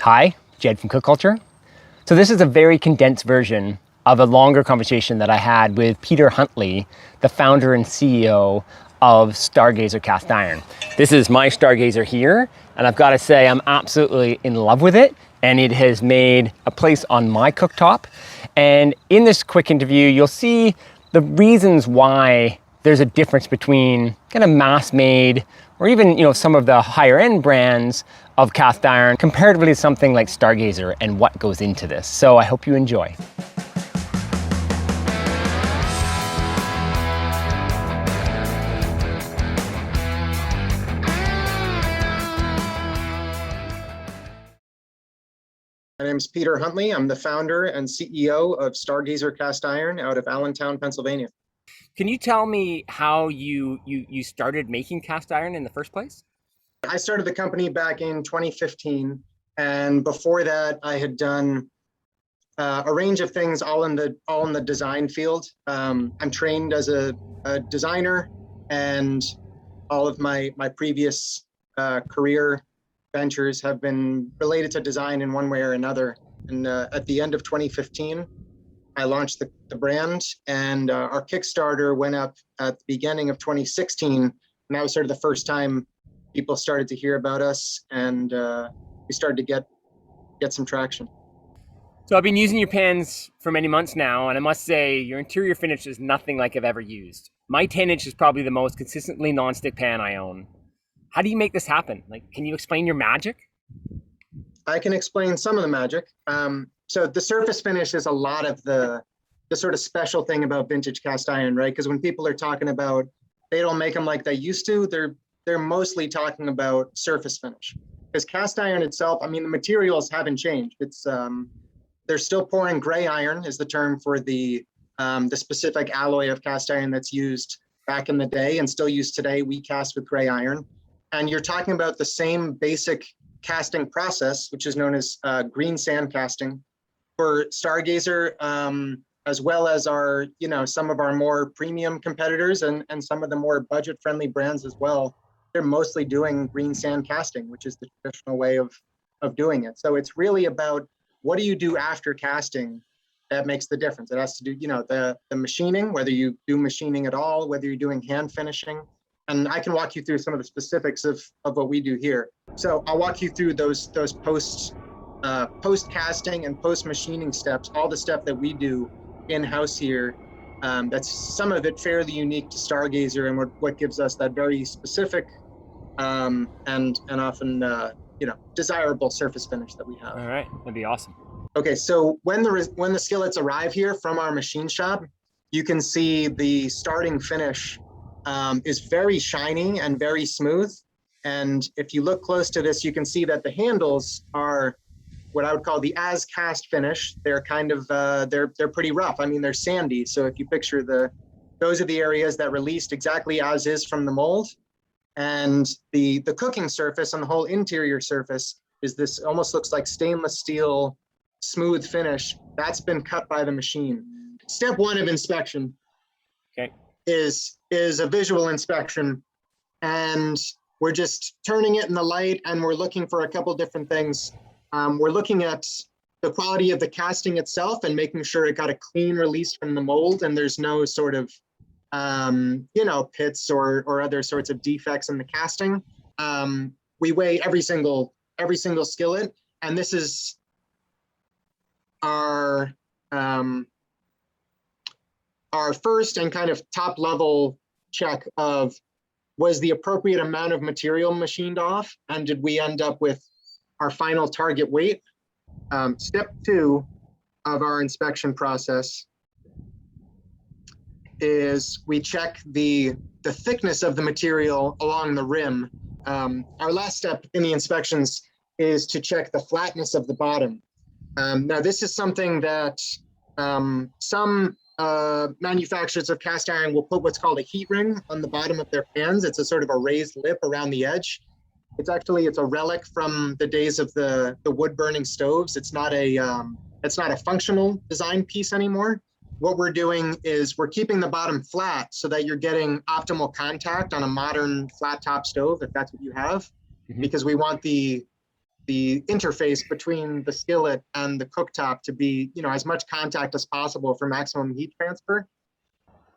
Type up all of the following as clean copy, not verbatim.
Hi, Jed from Cook Culture. So this is a very condensed version of a longer conversation that I had with Peter Huntley, the founder and CEO of Stargazer Cast Iron. This is my Stargazer here, and I've got to say I'm absolutely in love with it, and it has made a place on my cooktop. And in this quick interview, you'll see the reasons why there's a difference between kind of mass-made or even some of the higher-end brands of cast iron comparatively to something like Stargazer and what goes into this. So I hope you enjoy. My name is Peter Huntley. I'm the founder and CEO of Stargazer Cast Iron out of Allentown, Pennsylvania. Can you tell me how you started making cast iron in the first place? I started the company back in 2015, and before that, I had done a range of things, all in the design field. I'm trained as a designer, and all of my previous career ventures have been related to design in one way or another. And at the end of 2015, I launched the brand, and our Kickstarter went up at the beginning of 2016. And that was sort of the first time people started to hear about us, and we started to get some traction. So I've been using your pans for many months now, and I must say your interior finish is nothing like I've ever used. My 10-inch is probably the most consistently non-stick pan I own. How do you make this happen? Can you explain your magic? I can explain some of the magic. So the surface finish is a lot of the sort of special thing about vintage cast iron, right? Because when people are talking about they don't make them like they used to, they're mostly talking about surface finish. Because cast iron itself, I mean, the materials haven't changed. It's they're still pouring gray iron is the term for the specific alloy of cast iron that's used back in the day and still used today. We cast with gray iron. And you're talking about the same basic casting process, which is known as green sand casting for Stargazer, as well as our, some of our more premium competitors and some of the more budget-friendly brands as well. They're mostly doing green sand casting, which is the traditional way of doing it. So it's really about what do you do after casting that makes the difference. It has to do, the machining, whether you do machining at all, whether you're doing hand finishing. And I can walk you through some of the specifics of what we do here. So I'll walk you through those post casting and post machining steps, all the stuff that we do in-house here. That's some of it fairly unique to Stargazer and what gives us that very specific and often desirable surface finish that we have. All right, that'd be awesome. Okay, so when the skillets arrive here from our machine shop, you can see the starting finish is very shiny and very smooth. And if you look close to this, you can see that the handles are what I would call the as cast finish. They're kind of they're pretty rough. I mean, they're sandy. So if you picture those are the areas that released exactly as is from the mold. And the cooking surface and the whole interior surface is this almost looks like stainless steel smooth finish that's been cut by the machine. Step one of inspection. Okay. Is a visual inspection, and we're just turning it in the light, and we're looking for a couple different things. We're looking at the quality of the casting itself and making sure it got a clean release from the mold and there's no sort of pits or other sorts of defects in the casting. We weigh every single skillet, and this is our first and kind of top level check of was the appropriate amount of material machined off, and did we end up with our final target weight? Step two of our inspection process is we check the thickness of the material along the rim. Our last step in the inspections is to check the flatness of the bottom. Now this is something that some manufacturers of cast iron will put what's called a heat ring on the bottom of their pans. It's a sort of a raised lip around the edge. It's a relic from the days of the wood burning stoves. It's not a functional design piece anymore. What we're doing is we're keeping the bottom flat so that you're getting optimal contact on a modern flat top stove, if that's what you have, because we want the the interface between the skillet and the cooktop to be, as much contact as possible for maximum heat transfer.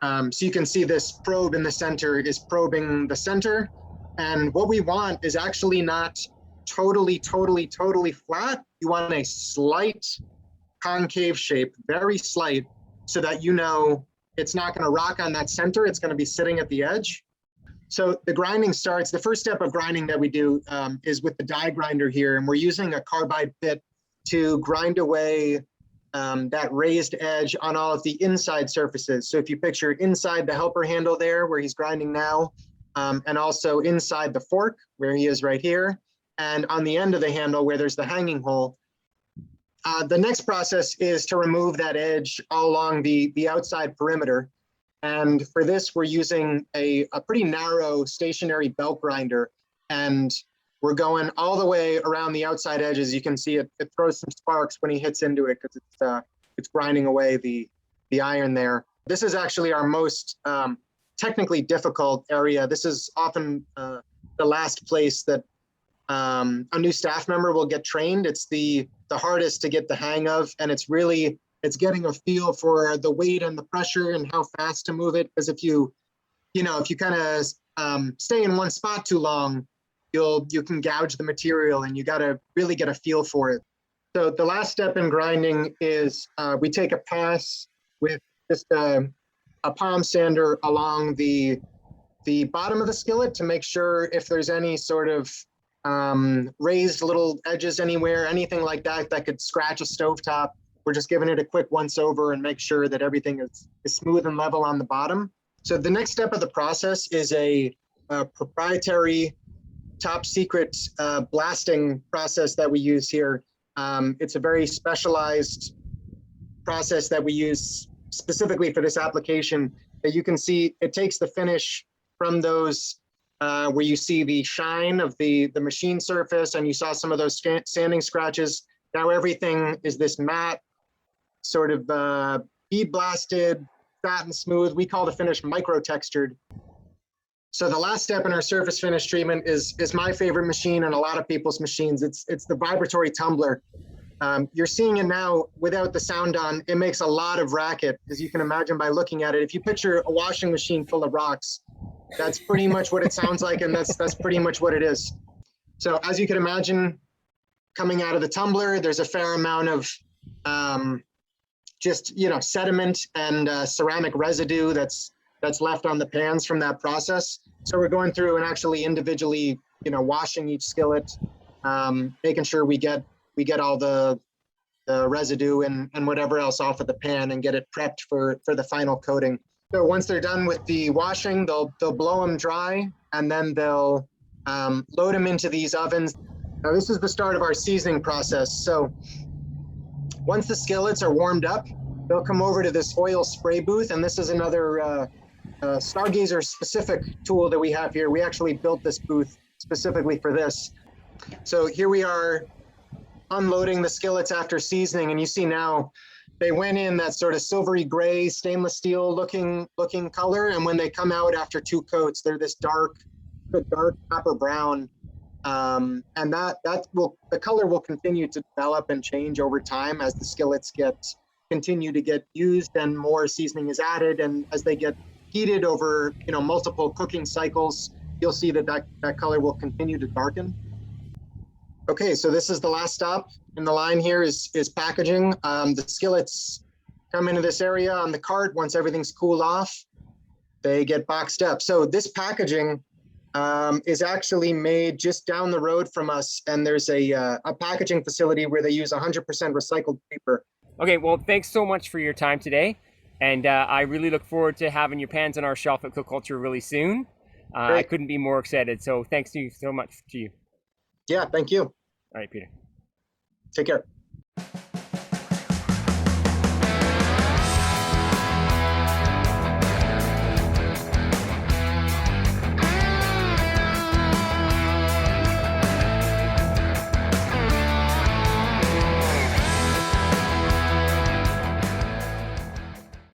So you can see this probe in the center is probing the center. And what we want is actually not totally flat. You want a slight concave shape, very slight, so that it's not going to rock on that center. It's going to be sitting at the edge. So the grinding starts, the first step of grinding that we do is with the die grinder here, and we're using a carbide bit to grind away that raised edge on all of the inside surfaces. So if you picture inside the helper handle there where he's grinding now, and also inside the fork where he is right here, and on the end of the handle where there's the hanging hole. The next process is to remove that edge all along the outside perimeter. And for this, we're using a pretty narrow stationary belt grinder. And we're going all the way around the outside edges. You can see it throws some sparks when he hits into it because it's grinding away the iron there. This is actually our most technically difficult area. This is often the last place that a new staff member will get trained. It's the hardest to get the hang of, and it's getting a feel for the weight and the pressure and how fast to move it. Because if you kind of stay in one spot too long, you can gouge the material, and you got to really get a feel for it. So the last step in grinding is we take a pass with just a palm sander along the bottom of the skillet to make sure if there's any sort of raised little edges anywhere, anything like that could scratch a stovetop. We're just giving it a quick once over and make sure that everything is smooth and level on the bottom. So the next step of the process is a proprietary top secret blasting process that we use here. It's a very specialized process that we use specifically for this application that you can see. It takes the finish from those where you see the shine of the machine surface, and you saw some of those sanding scratches. Now everything is this matte, sort of bead blasted, fat and smooth. We call the finish micro textured. So the last step in our surface finish treatment is my favorite machine and a lot of people's machines. It's the vibratory tumbler. You're seeing it now without the sound on. It makes a lot of racket, as you can imagine by looking at it. If you picture a washing machine full of rocks, that's pretty much what it sounds like, and that's pretty much what it is. So as you can imagine, coming out of the tumbler, there's a fair amount of just sediment and ceramic residue that's left on the pans from that process. So we're going through and actually individually washing each skillet, making sure we get all the residue and whatever else off of the pan and get it prepped for the final coating. So once they're done with the washing, they'll blow them dry, and then they'll load them into these ovens. Now this is the start of our seasoning process. So once the skillets are warmed up, they'll come over to this oil spray booth, and this is another Stargazer specific tool that we have here. We actually built this booth specifically for this. So here we are unloading the skillets after seasoning, and you see now they went in that sort of silvery gray stainless steel looking color, and when they come out after 2 coats, they're this dark copper brown, and the color will continue to develop and change over time as the skillets continue to get used and more seasoning is added, and as they get heated over multiple cooking cycles, you'll see that color will continue to darken. Okay, so this is the last stop in the line here is packaging. The skillets come into this area on the cart. Once everything's cooled off, they get boxed up. So this packaging is actually made just down the road from us, and there's a packaging facility where they use 100% recycled paper. Okay, well, thanks so much for your time today. And I really look forward to having your pans on our shelf at Cook Culture really soon. I couldn't be more excited. So thanks to you so much to you. Yeah, thank you. All right, Peter. Take care.